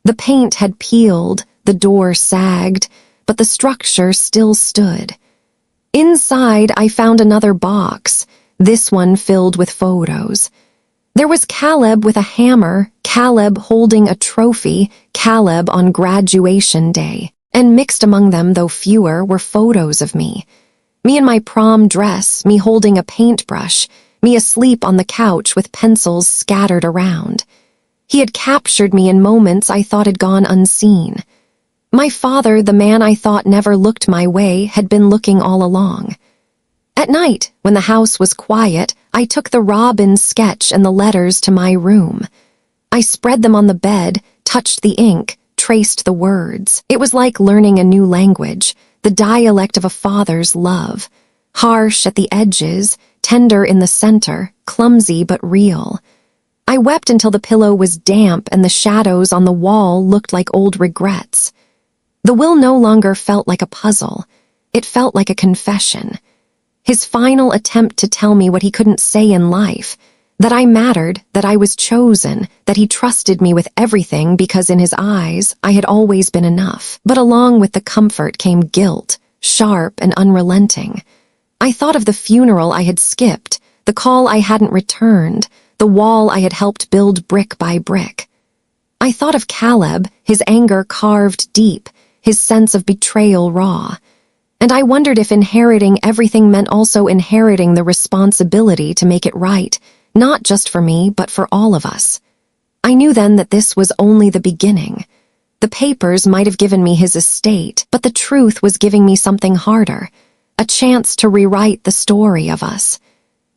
The paint had peeled, the door sagged, but the structure still stood. Inside, I found another box, this one filled with photos. There was Caleb with a hammer, Caleb holding a trophy, Caleb on graduation day, and mixed among them, though fewer, were photos of me. Me in my prom dress, me holding a paintbrush, me asleep on the couch with pencils scattered around. He had captured me in moments I thought had gone unseen. My father, the man I thought never looked my way, had been looking all along. At night, when the house was quiet, I took the Robin sketch and the letters to my room. I spread them on the bed, touched the ink, traced the words. It was like learning a new language, the dialect of a father's love. Harsh at the edges, tender in the center, clumsy but real. I wept until the pillow was damp and the shadows on the wall looked like old regrets. The will no longer felt like a puzzle. It felt like a confession. His final attempt to tell me what he couldn't say in life, that I mattered, that I was chosen, that he trusted me with everything because in his eyes I had always been enough. But along with the comfort came guilt, sharp and unrelenting. I thought of the funeral I had skipped, the call I hadn't returned, the wall I had helped build brick by brick. I thought of Caleb, his anger carved deep, his sense of betrayal raw. And I wondered if inheriting everything meant also inheriting the responsibility to make it right, not just for me, but for all of us. I knew then that this was only the beginning. The papers might have given me his estate, but the truth was giving me something harder, a chance to rewrite the story of us,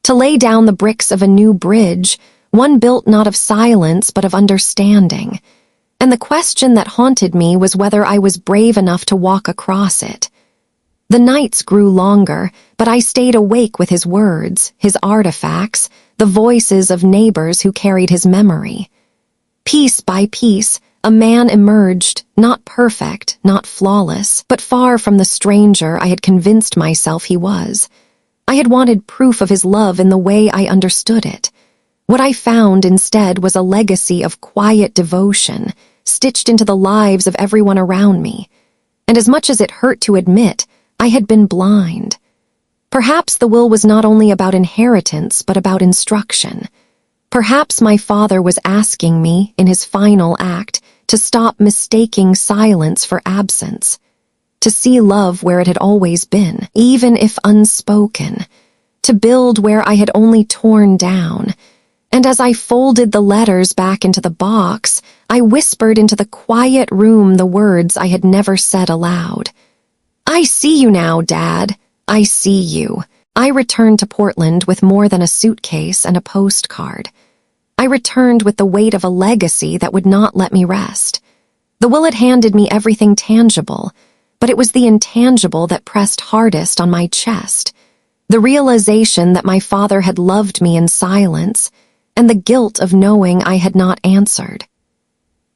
to lay down the bricks of a new bridge, one built not of silence but of understanding. And the question that haunted me was whether I was brave enough to walk across it. The nights grew longer, but I stayed awake with his words, his artifacts, the voices of neighbors who carried his memory. Piece by piece, a man emerged, not perfect, not flawless, but far from the stranger I had convinced myself he was. I had wanted proof of his love in the way I understood it. What I found instead was a legacy of quiet devotion, stitched into the lives of everyone around me. And as much as it hurt to admit, I had been blind. Perhaps the will was not only about inheritance, but about instruction. Perhaps my father was asking me, in his final act, to stop mistaking silence for absence, to see love where it had always been, even if unspoken, to build where I had only torn down. And as I folded the letters back into the box, I whispered into the quiet room the words I had never said aloud. I see you now, Dad. I see you. I returned to Portland with more than a suitcase and a postcard. I returned with the weight of a legacy that would not let me rest. The will had handed me everything tangible, but it was the intangible that pressed hardest on my chest. The realization that my father had loved me in silence, and the guilt of knowing I had not answered.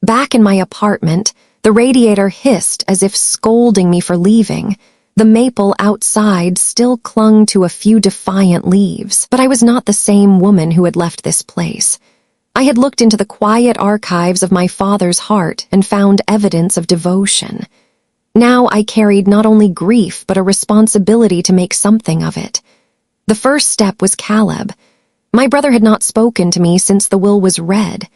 Back in my apartment, the radiator hissed as if scolding me for leaving. The maple outside still clung to a few defiant leaves, but I was not the same woman who had left this place. I had looked into the quiet archives of my father's heart and found evidence of devotion. Now I carried not only grief but a responsibility to make something of it. The first step was Caleb. My brother had not spoken to me since the will was read.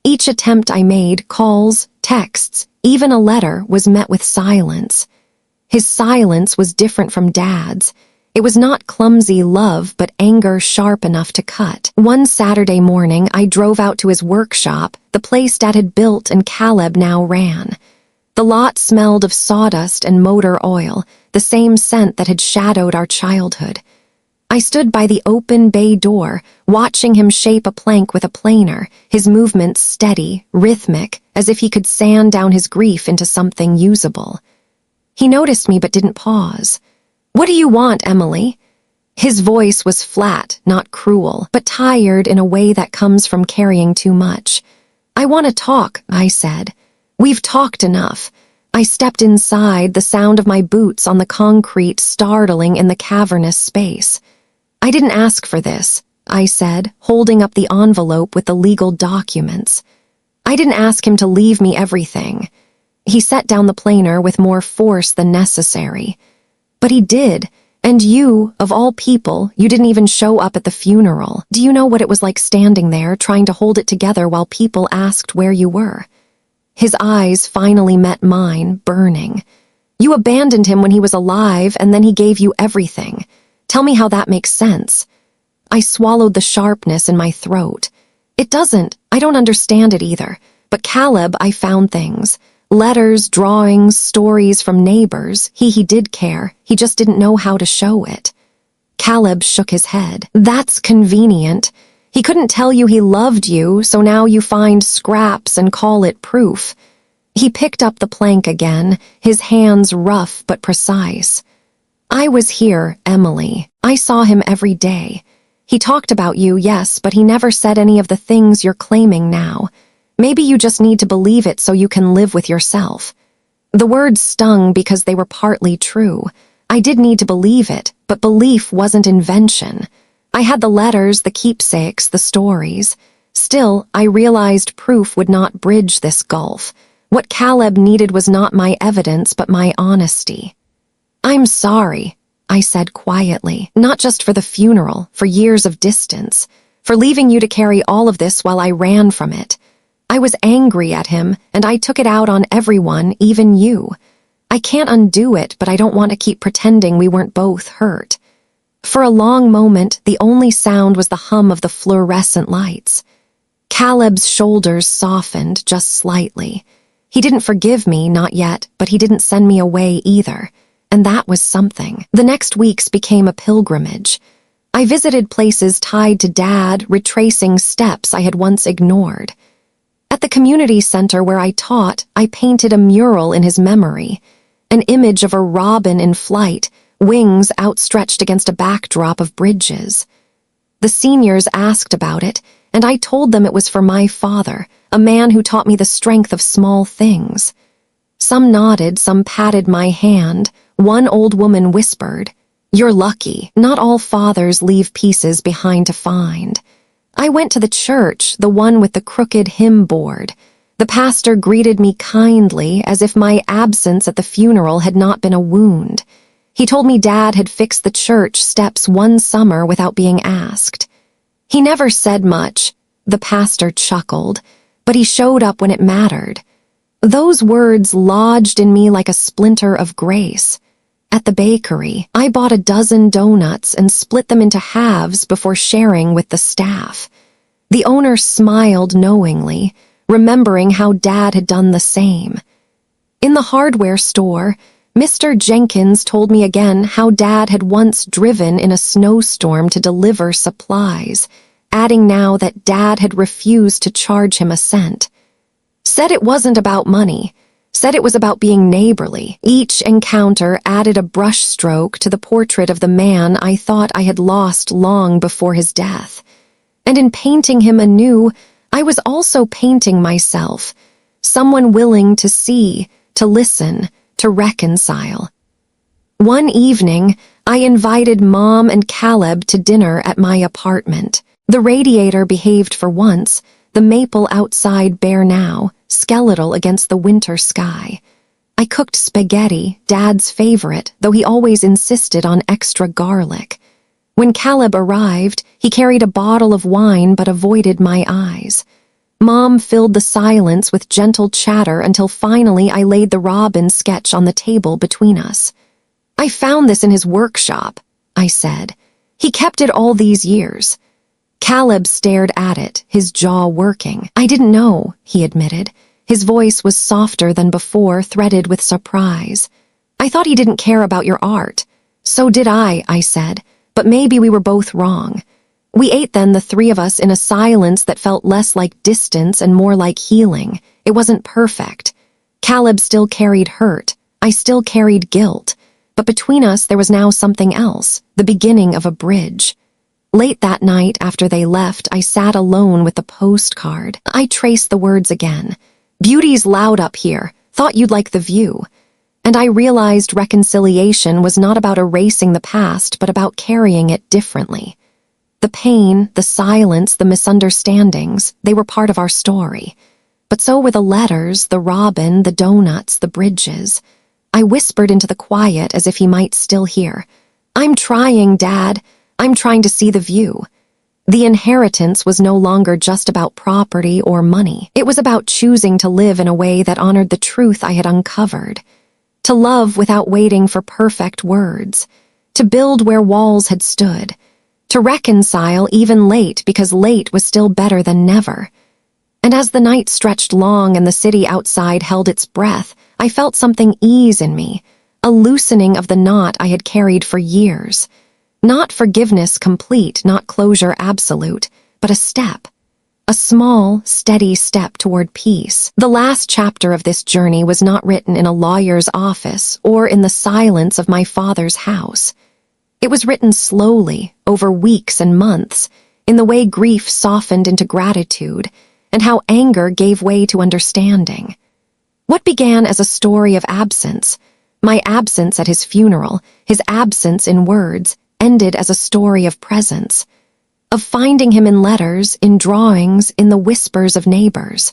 Each attempt I made, calls, texts, even a letter, was met with silence. His silence was different from Dad's. It was not clumsy love, but anger sharp enough to cut. One Saturday morning, I drove out to his workshop, the place Dad had built and Caleb now ran. The lot smelled of sawdust and motor oil, the same scent that had shadowed our childhood. I stood by the open bay door, watching him shape a plank with a planer, his movements steady, rhythmic, as if he could sand down his grief into something usable. He noticed me but didn't pause. "What do you want, Emily?" His voice was flat, not cruel, but tired in a way that comes from carrying too much. "I want to talk," I said. "We've talked enough." I stepped inside, the sound of my boots on the concrete startling in the cavernous space. "I didn't ask for this," I said, holding up the envelope with the legal documents. "I didn't ask him to leave me everything." He set down the planer with more force than necessary. "But he did, and you, of all people, you didn't even show up at the funeral. Do you know what it was like standing there, trying to hold it together while people asked where you were?" His eyes finally met mine, burning. "You abandoned him when he was alive, and then he gave you everything. Tell me how that makes sense." I swallowed the sharpness in my throat. "It doesn't. I don't understand it either. But Caleb, I found things. Letters, drawings, stories from neighbors. He did care. He just didn't know how to show it." Caleb shook his head. "That's convenient. He couldn't tell you he loved you, so now you find scraps and call it proof." He picked up the plank again, his hands rough but precise. "I was here, Emily. I saw him every day. He talked about you, yes, but he never said any of the things you're claiming now. Maybe you just need to believe it so you can live with yourself." The words stung because they were partly true. I did need to believe it, but belief wasn't invention. I had the letters, the keepsakes, the stories. Still, I realized proof would not bridge this gulf. What Caleb needed was not my evidence, but my honesty. "I'm sorry," I said quietly, "not just for the funeral, for years of distance, for leaving you to carry all of this while I ran from it. I was angry at him, and I took it out on everyone, even you. I can't undo it, but I don't want to keep pretending we weren't both hurt." For a long moment, the only sound was the hum of the fluorescent lights. Caleb's shoulders softened just slightly. He didn't forgive me, not yet, but he didn't send me away either. And that was something. The next weeks became a pilgrimage. I visited places tied to Dad, retracing steps I had once ignored. At the community center where I taught, I painted a mural in his memory, an image of a robin in flight, wings outstretched against a backdrop of bridges. The seniors asked about it, and I told them it was for my father, a man who taught me the strength of small things. Some nodded, some patted my hand. One old woman whispered, "You're lucky. Not all fathers leave pieces behind to find." I went to the church, the one with the crooked hymn board. The pastor greeted me kindly, as if my absence at the funeral had not been a wound. He told me Dad had fixed the church steps one summer without being asked. He never said much, the pastor chuckled, but he showed up when it mattered. Those words lodged in me like a splinter of grace. At the bakery, I bought a dozen donuts and split them into halves before sharing with the staff. The owner smiled knowingly, remembering how Dad had done the same. In the hardware store, Mr. Jenkins told me again how Dad had once driven in a snowstorm to deliver supplies, adding now that Dad had refused to charge him a cent. Said it wasn't about money. Said it was about being neighborly. Each encounter added a brushstroke to the portrait of the man I thought I had lost long before his death. And in painting him anew, I was also painting myself, someone willing to see, to listen, to reconcile. One evening, I invited Mom and Caleb to dinner at my apartment. The radiator behaved for once, the maple outside bare now, skeletal against the winter sky. I cooked spaghetti, Dad's favorite, though he always insisted on extra garlic. When Caleb arrived, he carried a bottle of wine but avoided my eyes. Mom filled the silence with gentle chatter until finally I laid the robin sketch on the table between us. "I found this in his workshop," I said. "He kept it all these years." Caleb stared at it, his jaw working. "I didn't know," he admitted. His voice was softer than before, threaded with surprise. "I thought he didn't care about your art." "So did I said, "but maybe we were both wrong." We ate then, the three of us, in a silence that felt less like distance and more like healing. It wasn't perfect. Caleb still carried hurt. I still carried guilt, but between us there was now something else, the beginning of a bridge. Late that night, after they left, I sat alone with the postcard. I traced the words again. "Beauty's loud up here. Thought you'd like the view." And I realized reconciliation was not about erasing the past, but about carrying it differently. The pain, the silence, the misunderstandings, they were part of our story. But so were the letters, the robin, the donuts, the bridges. I whispered into the quiet as if he might still hear. "I'm trying, Dad. I'm trying to see the view." The inheritance was no longer just about property or money. It was about choosing to live in a way that honored the truth I had uncovered. To love without waiting for perfect words. To build where walls had stood. To reconcile even late because late was still better than never. And as the night stretched long and the city outside held its breath, I felt something ease in me, a loosening of the knot I had carried for years. Not forgiveness complete, not closure absolute, but a step. A small, steady step toward peace. The last chapter of this journey was not written in a lawyer's office or in the silence of my father's house. It was written slowly, over weeks and months, in the way grief softened into gratitude, and how anger gave way to understanding. What began as a story of absence, my absence at his funeral, his absence in words, ended as a story of presence, of finding him in letters, in drawings, in the whispers of neighbors,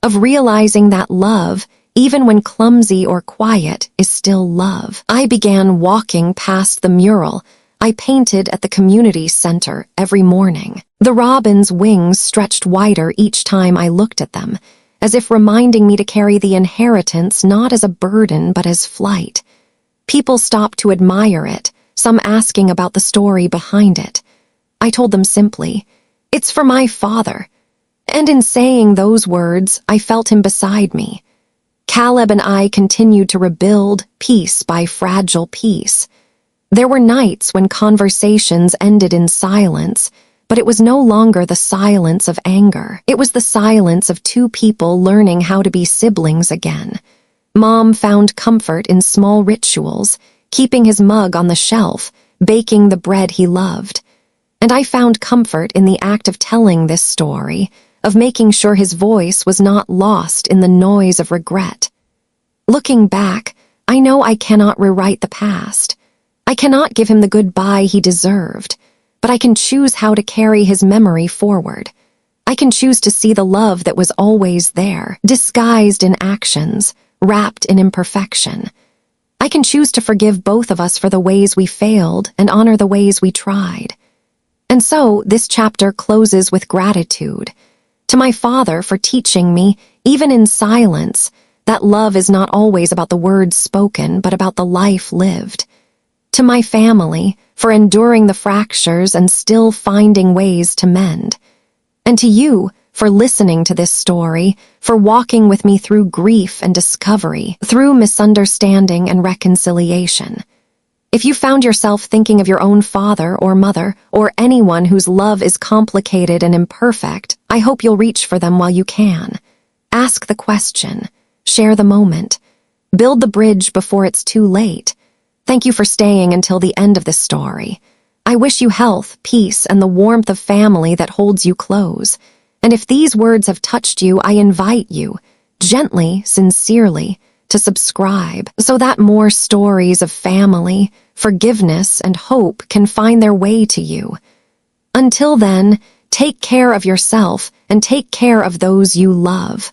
of realizing that love, even when clumsy or quiet, is still love. I began walking past the mural I painted at the community center every morning. The robin's wings stretched wider each time I looked at them, as if reminding me to carry the inheritance not as a burden but as flight. People stopped to admire it, some asking about the story behind it. I told them simply, "It's for my father." And in saying those words, I felt him beside me. Caleb and I continued to rebuild piece by fragile piece. There were nights when conversations ended in silence, but it was no longer the silence of anger. It was the silence of two people learning how to be siblings again. Mom found comfort in small rituals, keeping his mug on the shelf, baking the bread he loved. And I found comfort in the act of telling this story, of making sure his voice was not lost in the noise of regret. Looking back, I know I cannot rewrite the past. I cannot give him the goodbye he deserved, but I can choose how to carry his memory forward. I can choose to see the love that was always there, disguised in actions, wrapped in imperfection. I can choose to forgive both of us for the ways we failed and honor the ways we tried. And so, this chapter closes with gratitude. To my father for teaching me, even in silence, that love is not always about the words spoken, but about the life lived. To my family for enduring the fractures and still finding ways to mend. And to you for listening to this story, for walking with me through grief and discovery, through misunderstanding and reconciliation. If you found yourself thinking of your own father or mother, or anyone whose love is complicated and imperfect, I hope you'll reach for them while you can. Ask the question. Share the moment. Build the bridge before it's too late. Thank you for staying until the end of this story. I wish you health, peace, and the warmth of family that holds you close. And if these words have touched you, I invite you, gently, sincerely, to subscribe so that more stories of family, forgiveness, and hope can find their way to you. Until then, take care of yourself and take care of those you love.